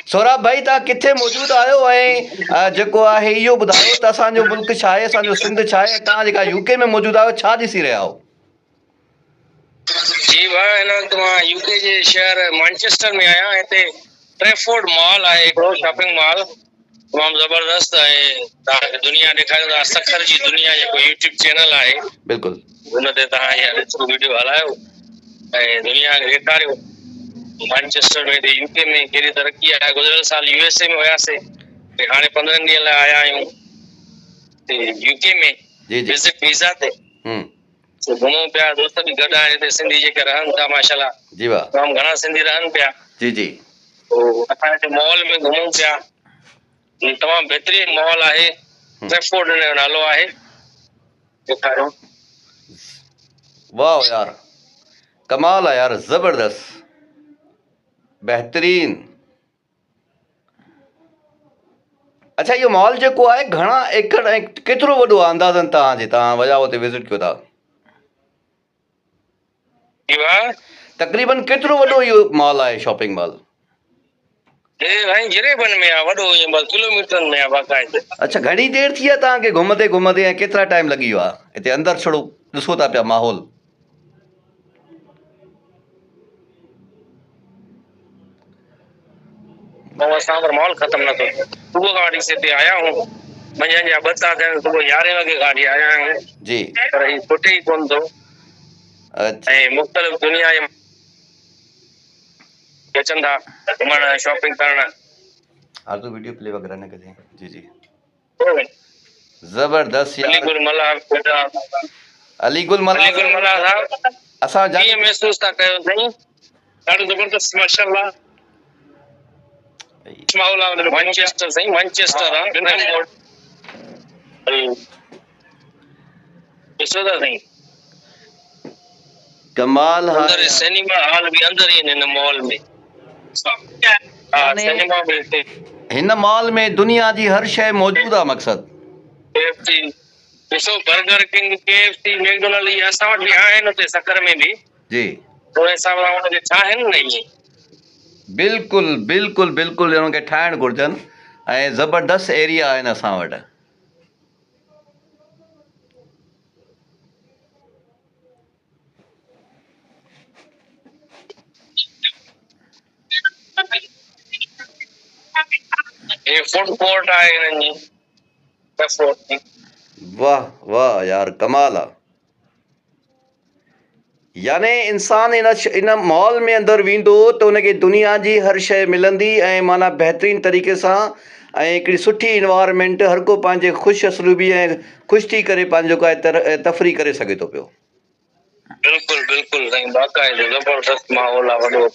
सौरभ भाई तव्हां किथे मौजूदु आहियो ऐं जेको आहे इहो ॿुधायो त असांजो मुल्क छा आहे, असांजो सिंध छा आहे, तव्हां जेका यूके में मौजूदु आहियो छा ॾिसी रहिया आहियो? जी भाउ, हिन वक़्तु मां यूके जे शहर मैनचेस्टर में आहियां। हिते ट्रेफोर्ड मॉल आहे, हिकिड़ो शॉपिंग मॉल तमामु ज़बरदस्त आहे। तव्हांखे दुनिया ॾेखारियो था, सखर जी दुनिया जेको यूट्यूब चैनल आहे, बिल्कुलु हुन ते तव्हां इहा ॾिसो, वीडियो हलायो ऐं दुनिया खे ॾेखारियो मैनचेस्टर में हिते यूके में कहिड़ी तरक़ी आहे। गुज़िरियल साल यूएसए में हुयासीं, हाणे 15 ॾींहंनि लाइ आया आहियूं यूके में विज़िट वीज़ा ते। घुमूं पिया, दोस्त बि गॾु आहिनि हिते सिंधी जेके रहनि था, माशाल्लाह जी वाह, तमामु घणा सिंधी रहनि पिया। जी जी, असां हिते मॉल में घुमूं पिया, तमामु बहितरीन मॉल आहे, ट्रेफोर्ड जो नालो आहे। ॾेखारियो। वाह यार, कमाल आहे यार, ज़बरदस्त, बहितरीन। अच्छा, इहो मॉल जेको आहे घणा एकड़ ऐं केतिरो वॾो आहे अंदाज़न तव्हां वया हुते विज़िट कयो था? तक़रीबन केतिरो वॾो इहो मॉल आहे, शॉपिंग मॉल? जिरेबन में आहे, वॾो किलोमीटरनि में आहे बाक़ाइदे। अच्छा, घणी देर थी आहे तव्हांखे घुमंदे घुमंदे ऐं केतिरा टाइम लॻी वियो आहे हिते अंदरि छड़ो ॾिसो था पिया माहौल? असां मॉल ख़तम न थियो, सुबुह खां वठी हिते आया आहियूं, मंझंदि जा 2 था थियनि, सुबुह 11 वॻे गाॾी आया आहियूं जी, पर ही छुटे ई कोन थो। ऐं मुख़्तलिफ़ दुनिया जे अचनि था घुमण शॉपिंग करण। आरज़ू वीडियो प्ले वगैरह न कजे। जी जी, ज़बरदस्त यार। अलीगुल मल्ला साहब, असां कीअं महसूस था कयो साईं? ॾाढो ज़बरदस्त माशाल्लाह माहौल आहे मैनचेस्टर साईं, मैनचेस्टर आहे ट्रेफोर्ड। ॾिसो था साईं, कमाल है। अंदर सिनेमा हॉल भी अंदर ही इन मॉल में। हां, सिनेमा भी हिन मॉल में दुनिया जी हर शइ मौजूद आहे। मक़सद केएफसी ॾिसो, बर्गर किंग, केएफसी, मैकडोनल्ड, ये असां वटि बि आहिनि उते सकर में बि जी। थोरे हिसाब सां उनखे ठाहिनि न इहे। बिल्कुलु बिल्कुलु बिल्कुलु उनखे ठाहिणु घुरिजनि ऐं ज़बरदस्त एरिया आहिनि असां वटि। ये फूड कोर्ट आहे हिननि जी। वाह वाह यार, कमाल आहे। यानी इंसान इन मॉल में अंदरि वेंदो त उनखे दुनिया जी हर शइ मिलंदी ऐं माना बहितरीन तरीक़े सां ऐं हिकिड़ी सुठी इन्वायरमेंट, हर को पंहिंजे ख़ुशि असलूबी ऐं ख़ुशि थी करे पंहिंजो का तफ़री करे सघे थो पियो। बिल्कुलु बिल्कुलु साईं, बाक़ाइदे ज़बरदस्त माहौल आहे वॾो।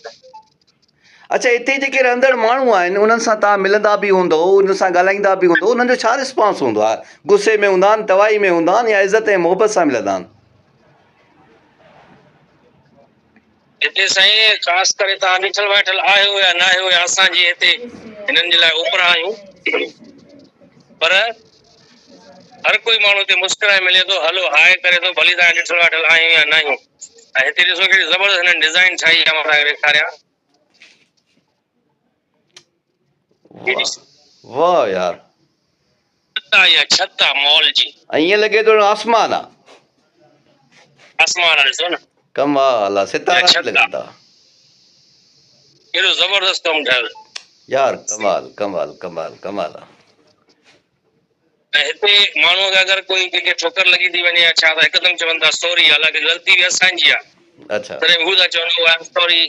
अच्छा, हिते जेके रहंदड़ माण्हू आहिनि उन्हनि सां तव्हां मिलंदा बि हूंदो, उन्हनि सां ॻाल्हाईंदा बि हूंदो, उन्हनि जो छा रिस्पॉन्स हूंदो आहे? गुस्से में हूंदा आहिनि, तवाई में हूंदा आहिनि, या इज़त ऐं मोहबत सां मिलंदा आहिनि? हिते साईं ख़ासि करे तव्हां ॾिठल वेठल आहियो या न आहियो, या असांजे हिते हिननि जे लाइ उपरा आहियूं, पर हर कोई माण्हू हिते मुस्कुराए मिले थो, हलो हाय करे थो, भली तव्हां ॾिठल वेठल आहियूं या न आहियूं। ऐं हिते ॾिसो कहिड़ी ज़बरदस्त हिननि डिज़ाइन ठाही आहे, मां तव्हांखे ॾेखारियां। वाह यार, छत आहे मॉल जी, ऐं ईअं लॻे थो आसमान आहे। आसमान आहे, ॾिसो न, कमाल आहे, सितारा लॻनि था। केॾो ज़बरदस्त कमु ठहियल यार, कमाल कमाल कमाल कमाल आहे। ऐं हिते माण्हू खे अगरि कोई कंहिंखे ठोकर लॻी थी वञे या छा, त हिकदमि चवनि था सॉरी, हालांकि ग़लती बि असांजी आहे। अच्छा, तॾहिं हू था चवनि आई एम सॉरी,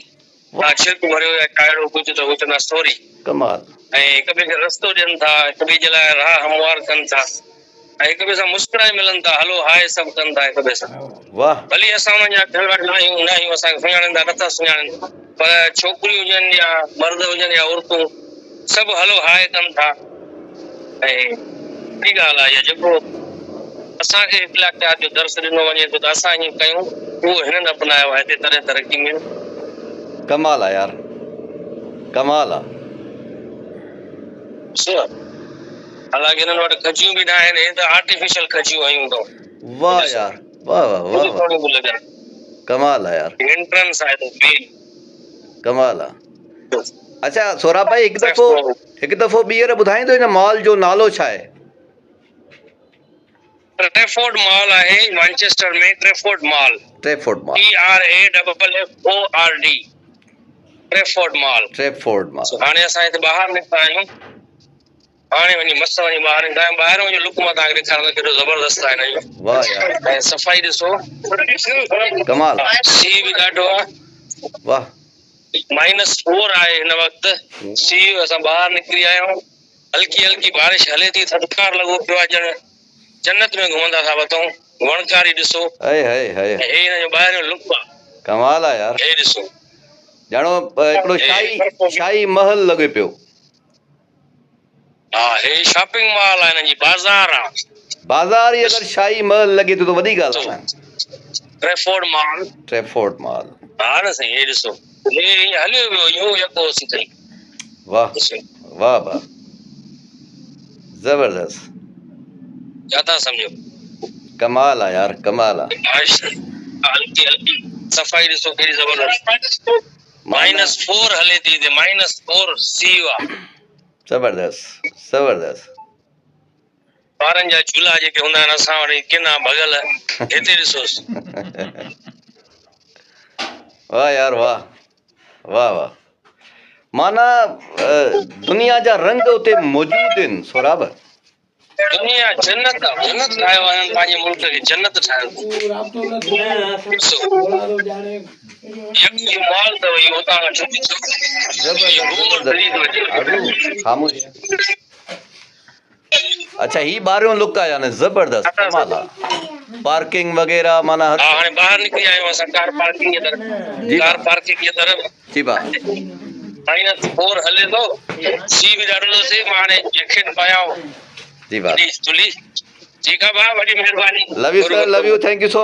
तव्हां छिरक भरियो या ठाहियो कुझु त हू चवंदा सॉरी। कमाल। ऐं हिक ॿिए खे रस्तो ॾियनि था, हिक ॿिए जे लाइ राह हमवार कनि था, ऐं हिक ॿिए सां मुस्कुराए मिलनि था, हलो हाय सभु कनि था हिक ॿिए सां। वाह, भली असां उन्हनि जा ठहियल वेठल आहियूं न आहियूं, असांखे सुञाणनि था नथा सुञाणनि, पर छोकिरियूं हुजनि या मर्द हुजनि या औरतूं, सभु हलो हाय कनि था। ऐं ॿी ॻाल्हि आहे, जेको असांखे इख़्लाक़ियात जो दर्स ॾिनो वञे थो त असां हीअं कयूं, उहो हिननि अपनायो आहे हिते तरह तरक़ी में। कमाल आहे यार, कमाल आहे। हालांकि हिननि वटि खजियूं बि न आहिनि, हे त आर्टिफिशियल खजियूं आहियूं अथऊं। वाह यार, वाह वाह वाह वाह, कमाल आहे यार, एंट्रेंस आहे तो मेन, कमाल आहे। अच्छा सोराब भाई हिकु दफ़ो ॿीहर ॿुधाईंदो हिन मॉल जो नालो छा आहे? ट्रेफोर्ड मॉल आहे मैनचेस्टर में, Trafford mall, Trafford mall, TRAFFORD, Trafford mall. Trafford mall. हाणे असां हिते ॿाहिरि निकिता आहियूं, हाणे वञी मस्तु वञी ॿाहिरि ईंदा आहियूं। ॿाहिरों जो लुक मां तव्हांखे ॾेखारींदो केॾो ज़बरदस्त आहे हिन जो। वाह यार, ऐं सफ़ाई ॾिसो, कमाल। सी बि ॾाढो आहे, वाह। -4 आहे हिन वक़्तु सी। असां ॿाहिरि निकिरी आया आहियूं, हल्की हल्की बारिश हले थी, थधिकार लॻो पियो आहे, ॼण जन्नत में घुमंदा था वठूं। वणकारी ॾिसो, हे हे हिन जो ॿाहिरि जो लुक आहे, कमाल आहे यार। हे ॾिसो, ॼणो हिकिड़ो शाही महल लॻे पियो। हा, हे शॉपिंग मॉल आहे, हिन जी बाज़ार आहे। बाज़ार ई अगरि शाही महल लॻे थो त वॾी ॻाल्हि आहे। Trafford mall, Trafford mall. हा न साईं, हे ॾिसो, हे हलियो वियो यूं यको सी ताईं। वाह वाह वाह, ज़बरदस्त, छा था सम्झो? कमाल आहे यार, कमाल आहे। हल्की हल्की सफ़ाई ॾिसो केॾी ज़बरदस्त। -4 हले थी, -4 सी आहे। ज़बरदस्त ज़बरदस्त। ॿारनि जा झूला जेके हूंदा आहिनि असां वटि किना भॻल, हिते ॾिसोसि। वाह यार, वाह वाह वाह। माना दुनिया जा रंग उते मौजूद आहिनि सोराब। दुनिया जन्नत आहे, जन्नत ठाहियो आहे पंहिंजे मुल्क खे, जन्नत ठाहियो। मॉल अथव इहो, हुतां खां ख़ामोश। अच्छा, ही ॿाहिरियों लुक आहे यानी ज़बरदस्त, कमाल आहे। पार्किंग वग़ैरह माना हाणे ॿाहिरि निकिरी आहियूं असां कार पार्किंग जी तरफ़। कार पार्किंग जी तरफ़ जी भाउ। -4 हले थो, सी बि ॾाढो थो थिए। मां हाणे जैकेट पायां जी भाउ। ठीकु आहे भाउ, वॾी महिरबानी। Love U sir, love U, thank you so